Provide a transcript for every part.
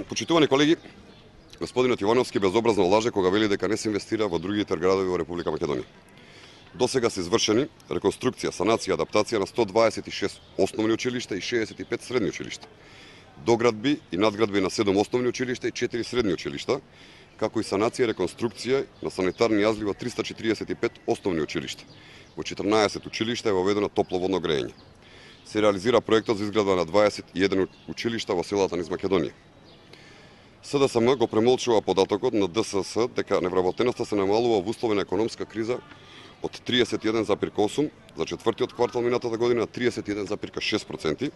Почитувани колеги, господинот Јовановски безобразно лаже кога вели дека не се инвестира во другите градови во Република Македонија. До сега се извршени реконструкција, санација, адаптација на 126 основни училишта и 65 средни училишта, доградби и надградби на 7 основни училишта и 4 средни училишта, како и санација и реконструкција на санитарни јазли во 345 основни училишта. Во 14 училишта е воведено топловодно грејење. Се реализира проектот за изградба на 21 училишта во селата низ Македонија. СДСМ го премолчува податокот на ДСС дека невработеноста се намалува во услови на економска криза од 31,8% за четвртиот квартал минатата година на 31,6%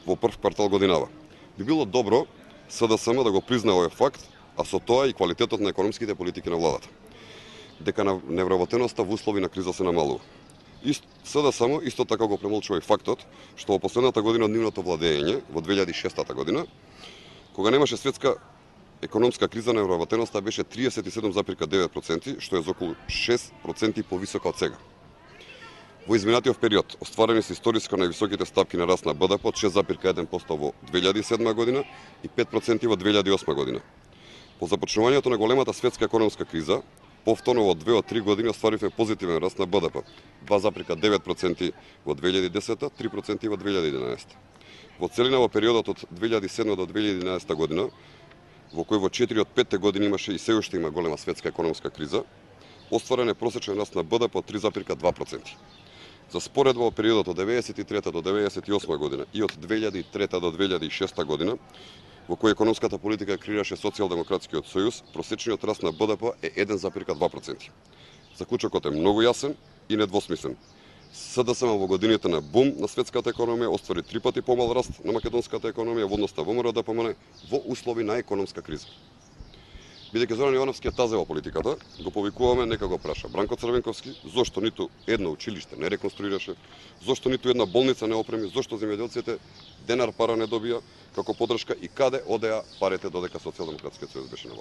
во прв квартал годинава. Би било добро СДСМ да го признае овој факт, а со тоа и квалитетот на економските политики на владата. Дека невработеноста во услови на криза се намалува. СДСМ исто така го премолчува и фактот што во последната година од нивното владење, во 2006 година, кога немаше светска економска криза, невработеноста беше 37,9%, што е за околу 6% повисока од сега. Во изминатиот период остварени се историско највисоките стапки на раст на БДП од 6,1% во 2007 година и 5% во 2008 година. По започнувањето на големата светска економска криза, повторно во 2 од 3 години остваривме позитивен раст на БДП, 2,9% во 2010, 3% во 2011. Во целина во периодот од 2007 до 2011 година, во кој во 4 од 5 години имаше и се уште има голема светска економска криза, остварен е просечен раст на БДП од 3,2%. За споредба во периодот од 1993 до 1998 година и од 2003 до 2006 година, во кој економската политика креираше Социјалдемократскиот сојуз, просечниот раст на БДП е 1,2%. Заклучокот е многу јасен и недвосмислен. СДСМ во годините на бум на светската економија оствари 3 пати помал раст на македонската економија во однос на ВМРО-ДПМН во услови на економска криза. Бидејќи Зоран Јовановски е тазе во политиката, го повикуваме нека го праша Бранко Црвенковски зошто ниту едно училиште не реконструираше, зошто ниту една болница не опреми, зошто земјоделците денар пара не добија како поддршка и каде одеа парите додека Социјалдемократскиот сојуз беше на власт.